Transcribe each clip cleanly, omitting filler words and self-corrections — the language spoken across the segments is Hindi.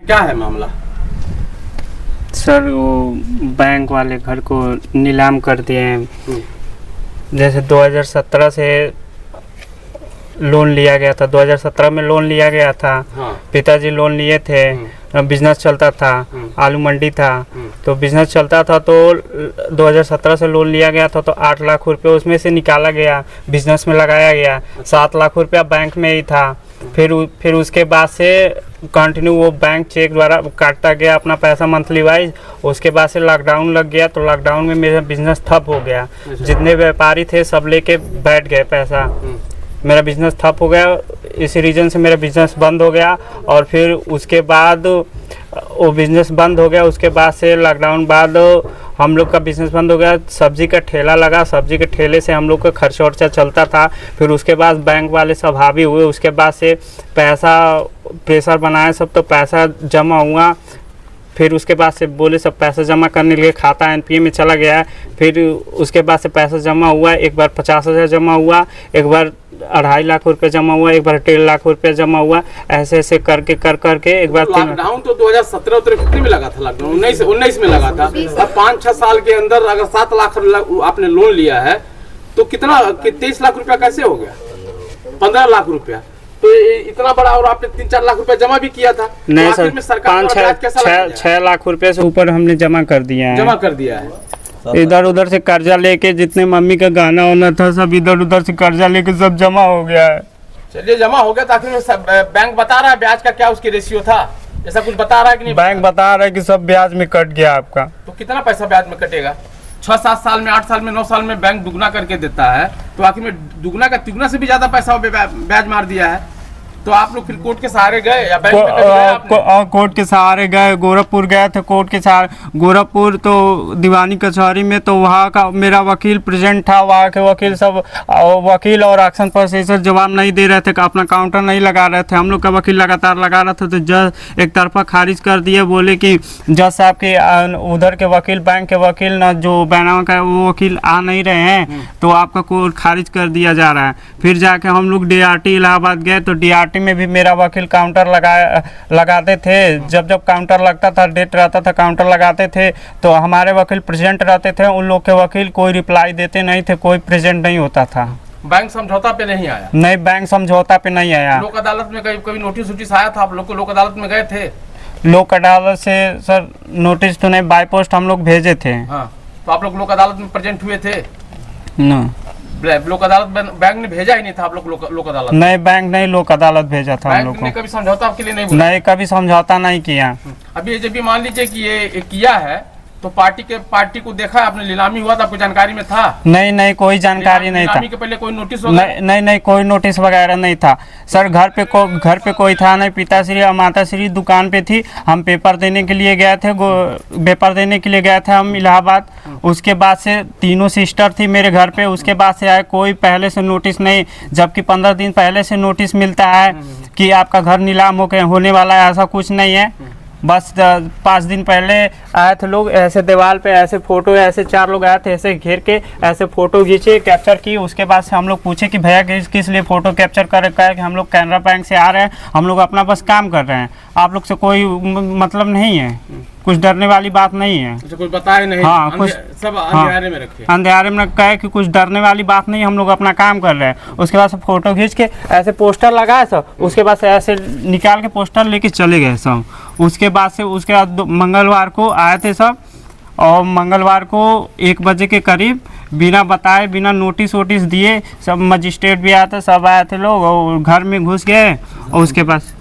क्या है मामला? सर वो बैंक वाले घर को नीलाम कर दिए हैं। जैसे 2017 से लोन लिया गया था, 2017 में लोन लिया गया था। हाँ। पिताजी लोन लिए थे, बिजनेस चलता था, आलू मंडी था, तो बिजनेस चलता था तो 2017 से लोन लिया गया था, तो 8 लाख रुपए उसमें से निकाला गया, बिजनेस में लगाया गया। 7 लाख रुपया बैंक में ही था। फिर उसके बाद से कंटिन्यू वो बैंक चेक द्वारा काटता गया अपना पैसा मंथली वाइज। उसके बाद से लॉकडाउन लग गया, तो लॉकडाउन में मेरा बिजनेस ठप हो गया। जितने व्यापारी थे सब लेके बैठ गए पैसा, मेरा बिजनेस ठप हो गया। इसी रीज़न से मेरा बिजनेस बंद हो गया। और फिर उसके बाद वो बिजनेस बंद हो गया, उसके बाद से लॉकडाउन बाद हम लोग का बिजनेस बंद हो गया। सब्जी का ठेला लगा, सब्जी के ठेले से हम लोग का खर्चा वर्चा चलता था। फिर उसके बाद बैंक वाले सब हावी हुए, उसके बाद से पैसा प्रेशर बनाए सब, तो पैसा जमा हुआ। फिर उसके बाद से बोले सब पैसा जमा करने के लिए, खाता एनपीए में चला गया। फिर उसके बाद से पैसा जमा हुआ, एक बार 50,000 जमा हुआ, एक बार 2.5 लाख रुपए जमा हुआ, एक बार 1.5 लाख रुपए जमा हुआ। ऐसे ऐसे करके एक बार लॉकडाउन तो 2017 कितने में लगा था? लॉकडाउन 19 में लगा था। अब 5-6 साल के अंदर अगर 7 लाख आपने लोन लिया है तो कितना 23 लाख रुपया कैसे हो गया? 15 लाख रुपया तो इतना बड़ा, और आपने 3-4 लाख रुपया जमा भी किया था। नहीं तो सर, 5-6 लाख रुपए से ऊपर हमने जमा कर दिया है। इधर उधर से कर्जा लेके जितने मम्मी का गहना होना था सब इधर उधर से कर्जा लेके सब जमा हो गया है। चलिए जमा हो गया, ताकि बैंक बता रहा है ब्याज का क्या उसकी रेशियो था, ऐसा कुछ बता रहा है कि नहीं? बैंक बता रहा है कि सब ब्याज में कट गया आपका। तो कितना पैसा ब्याज में कटेगा? 6-7 साल में, 8 साल में, 9 साल में बैंक दुगना करके देता है, तो आखिर में दुगना का तिगुना से भी ज्यादा पैसा ब्याज मार दिया है। तो आप लोग फिर कोर्ट के सहारे गए या बैंक में गए? कोर्ट के सहारे गए, गोरखपुर गए थे कोर्ट के सहारे। गोरखपुर तो दीवानी कचहरी में, तो वहाँ का मेरा वकील प्रेजेंट था। वहाँ के वकील सब, वकील और एक्शन प्रोसेसर जवाब नहीं दे रहे थे, अपना काउंटर नहीं लगा रहे थे। हम लोग का वकील लगातार लगा रहा था, तो जज एक तरफा खारिज कर दिए। बोले कि जज साहब के उधर के वकील, बैंक के वकील ना जो बैनामा का वो वकील आ नहीं रहे हैं, तो आपका कोर्ट खारिज कर दिया जा रहा है। फिर जाके हम लोग DRT इलाहाबाद गए, तो DRT में भी मेरा वकील काउंटर लगाते थे। जब काउंटर लगता था, डेट रहता था, काउंटर लगाते थे, तो हमारे वकील प्रेजेंट रहते थे। उन लोग के वकील कोई रिप्लाई देते नहीं थे, कोई प्रेजेंट नहीं होता था। बैंक समझौता पे नहीं आया? नहीं, बैंक समझौता पे नहीं आया। लोक अदालत में कभी नोटिस वोटिस आया था? आप लोग को लोक अदालत में गए थे? लोक अदालत से सर नोटिस तो नहीं, बाय पोस्ट हम लोग भेजे थे। हाँ, तो आप लोग लोक अदालत में प्रेजेंट हुए थे? न लोक अदालत बैंक ने भेजा ही नहीं था आप लोग लोक अदालत? नहीं, बैंक नहीं लोक अदालत भेजा था हम लोग को। कभी समझौता के लिए नहीं बोला? नहीं, कभी समझौता नहीं किया। अभी जब भी मान लीजिए कि ये किया है, तो पार्टी को देखा है आपने? नीलामी हुआ था, आपको जानकारी में था? नहीं, कोई जानकारी नहीं था। नीलामी के पहले कोई नोटिस? नहीं, कोई नोटिस वगैरह नहीं था सर। घर पे कोई था नहीं। पिताश्री और माताश्री दुकान पे थी। हम पेपर देने के लिए गए थे, हम इलाहाबाद। उसके बाद से तीनों सिस्टर थी मेरे घर पे। उसके बाद से आए, कोई पहले से नोटिस नहीं, जबकि 15 दिन पहले से नोटिस मिलता है कि आपका घर नीलाम होने वाला है। ऐसा कुछ नहीं है। बस 5 दिन पहले आए थे लोग, ऐसे दीवार पे ऐसे फोटो, ऐसे 4 लोग आए थे, ऐसे घेर के ऐसे फोटो खींचे, कैप्चर की। उसके बाद से हम लोग पूछे कि भैया किस लिए फ़ोटो कैप्चर कर रखा है? कि हम लोग कैनरा बैंक से आ रहे हैं, हम लोग अपना बस काम कर रहे हैं, आप लोग से कोई मतलब नहीं है, कुछ डरने वाली बात नहीं है। कुछ बताए नहीं? हाँ, कुछ सब अंधेरे में रखे, अंधेरे में रखा है कि कुछ डरने वाली बात नहीं, हम लोग अपना काम कर रहे हैं। उसके बाद से फोटो खींच के ऐसे पोस्टर लगाए सब। उसके बाद से ऐसे निकाल के पोस्टर लेके चले गए सब। उसके बाद मंगलवार को आए थे सब, और मंगलवार को 1 बजे के करीब बिना बताए, बिना नोटिस वोटिस दिए, सब मजिस्ट्रेट भी आए थे, सब आए थे लोग, और घर में घुस गए। और उसके पास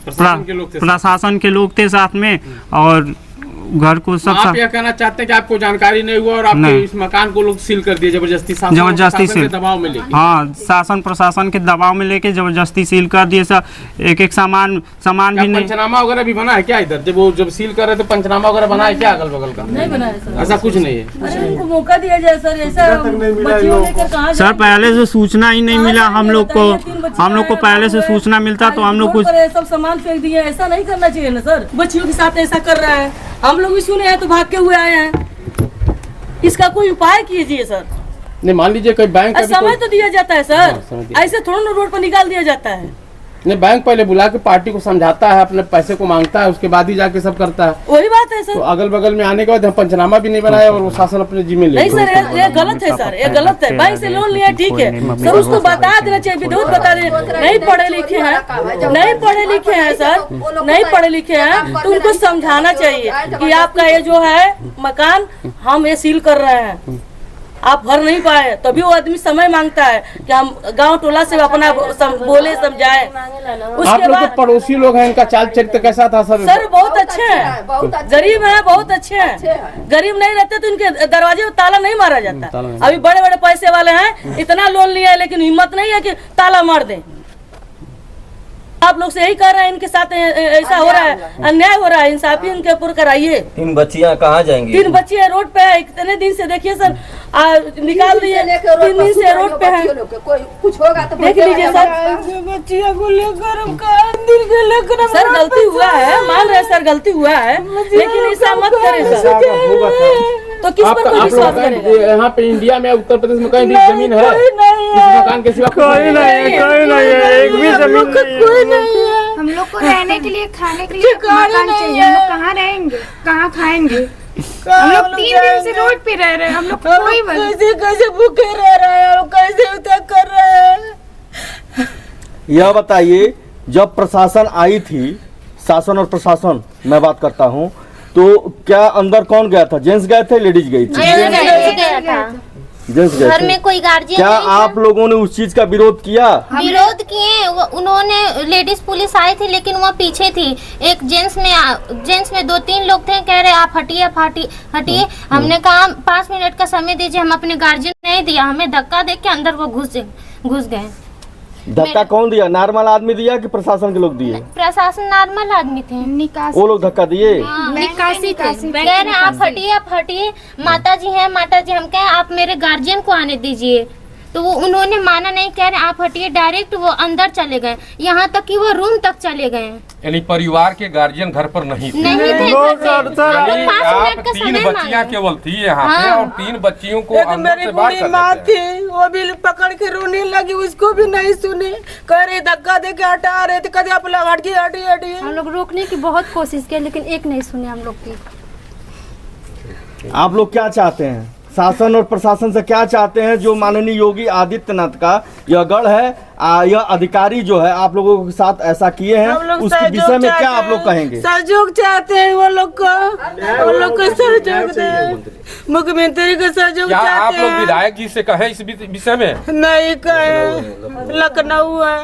प्रशासन के लोग थे साथ में, और घर को सब। आप यह कहना चाहते हैं कि आपको जानकारी नहीं हुआ और आपके इस मकान को लोग सील कर दिए जबरदस्ती सील, दबाव में लेके? हाँ, शासन प्रशासन के दबाव में लेके जबरदस्ती सील कर दिए सब। एक सामान भी नहीं। पंचनामा वगैरह भी बना है क्या इधर? जब सील कर रहे थे पंचनामा वगैरह बना है क्या अगल बगल का? नहीं बना है, ऐसा कुछ नहीं है। उनको मौका दिया जाए सर, ऐसा सर पहले से सूचना ही नहीं मिला हम लोग को पहले से सूचना मिलता तो हम लोग कुछ सब सामान फेंक दिए। ऐसा नहीं करना चाहिए ना सर, बच्चियों के साथ ऐसा कर रहा है। हम लोग भी सुने हैं तो भाग के हुए आए हैं। इसका कोई उपाय कीजिए सर। नहीं, मान लीजिए कोई बैंक का समय तो दिया जाता है सर, ऐसे थोड़ा ना रोड पर निकाल दिया जाता है। नहीं, बैंक पहले बुला के पार्टी को समझाता है, अपने पैसे को मांगता है, उसके बाद ही जाके सब करता है। वही बात है सर। तो अगल बगल में आने के बाद हम पंचनामा भी नहीं बनाया और वो शासन अपने जिम्मे ले नहीं सर, ये गलत है सर, ये गलत है। बैंक से लोन लिया ठीक है सर, उसको बता देना चाहिए, विद्युत बता दे। नहीं पढ़े लिखे हैं, नहीं पढ़े लिखे हैं सर, नहीं पढ़े लिखे हैं, तो उनको समझाना चाहिए कि आपका ये जो है मकान हम ये सील कर रहे हैं, आप भर नहीं पाए। तभी वो आदमी समय मांगता है कि हम गांव टोला से अपना बोले समझाए। आप लोग तो पड़ोसी लोग हैं, इनका चाल चरित्र कैसा था सर? सर बहुत अच्छे हैं, गरीब है, बहुत अच्छे हैं। गरीब नहीं रहते तो इनके दरवाजे में ताला नहीं मारा जाता। अभी बड़े बड़े पैसे वाले हैं, इतना लोन लिया है लेकिन हिम्मत नहीं है कि ताला मार दें। आप लोग से यही कह रहे हैं, इनके साथ ऐसा हो रहा है, अन्याय हो रहा है, इंसाफी इनके ऊपर कराइए। 3 बच्चियां कहाँ जाएंगी? 3 बच्चियां रोड पे है, इतने दिन से देखिए सर, निकाल दिए, 3 दिन से रोड पे है। कुछ होगा तो देख लीजिए सर, बच्चियों को लेकर हम कहाँ दिल के लेकर सर गलती हुआ है, मान रहे सर गलती हुआ है, लेकिन ऐसा मत करें सर। तो किस पर कोई विश्वास करेगा? यहाँ पे इंडिया में, उत्तर प्रदेश में कहीं भी जमीन है इस मकान के सिवा? कोई नहीं है, कोई नहीं है, एक भी जमीन कोई नहीं है। हम लोग को रहने के लिए, खाने के लिए मकान चाहिए। हम लोग कहाँ रहेंगे, कहाँ खाएंगे? हम लोग 3 दिन से रोड पे रह रहे हैं। हम लोग कोई कैसे भूखे रह रहे हैं, कैसे उतर कर रहे हैं? यह बताइए, जब प्रशासन आई थी, शासन और प्रशासन मैं बात करता हूँ, तो क्या अंदर कौन गया था? जेंट्स गए थे, लेडीज गई थी? जेंट्स गए घर थे। में कोई गार्जियन क्या नहीं था। आप लोगों ने उस चीज का विरोध किया? विरोध किए, उन्होंने लेडीज पुलिस आई थी लेकिन वो पीछे थी। एक जेंट्स में 2-3 लोग थे, कह रहे आप हटिए हटिए। हमने कहा 5 मिनट का समय दीजिए, हम अपने गार्जियन नहीं दिया, हमें धक्का दे के अंदर वो घुस गए। धक्का कौन दिया? नॉर्मल आदमी दिया कि प्रशासन के लोग दिए? प्रशासन नॉर्मल आदमी थे, वो लोग धक्का दिए? निकासी कह रहे आप हटिए, माता जी हैं, माता जी। हम कहें आप मेरे गार्जियन को आने दीजिए, तो वो उन्होंने माना नहीं, कह रहे आप हटिए। डायरेक्ट वो अंदर चले गए, यहाँ तक कि वो रूम तक चले गए। यानी परिवार के गार्जियन घर पर नहीं थे। नहीं थे। यानी वो आप 5 मिनट का 3 समय बच्चियां मांगे। केवल थी यहाँ पे, हाँ। और 3 बच्चियों को एक अंदर मेरी से बाहर बूढ़ी कर माँ देते हैं। थी, वो भी पकड़ के रोने लगी, उसको भी नहीं सुने, कह रहे धक्का दे के हटा रहे थे, कभी आप लोग हटिए। हम लोग रोकने की बहुत कोशिश की, लेकिन एक नहीं सुने हम लोग की। आप लोग क्या चाहते हैं? शासन और प्रशासन से क्या चाहते हैं? जो माननीय योगी आदित्यनाथ का यह गढ़ है, यह अधिकारी जो है आप लोगों के साथ ऐसा किए हैं, उसके विषय में क्या आप लोग कहेंगे? सहयोग चाहते हैं वो लोग को सहयोग दे, मुख्यमंत्री को सहयोग क्या आप चाहते लोग हैं। विधायक जी से कहें इस विषय में? नहीं कहे, लखनऊ है।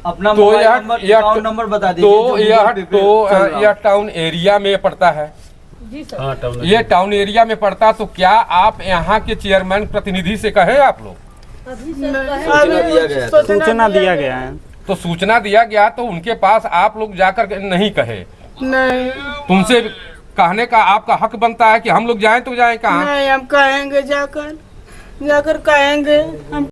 अपना तो यह नंबर बता दीजिए। तो यह टाउन एरिया में पड़ता है। ये टाउन एरिया में पड़ता, तो क्या आप यहाँ के चेयरमैन प्रतिनिधि से कहे? आप लोग सूचना दिया गया है, तो सूचना दिया गया, तो उनके पास आप लोग जाकर के नहीं कहे? नहीं, तुमसे कहने का आपका हक बनता है कि हम लोग जाएं तो जाएं कहाँ? नहीं, हम कहेंगे, जाकर कहेंगे हम।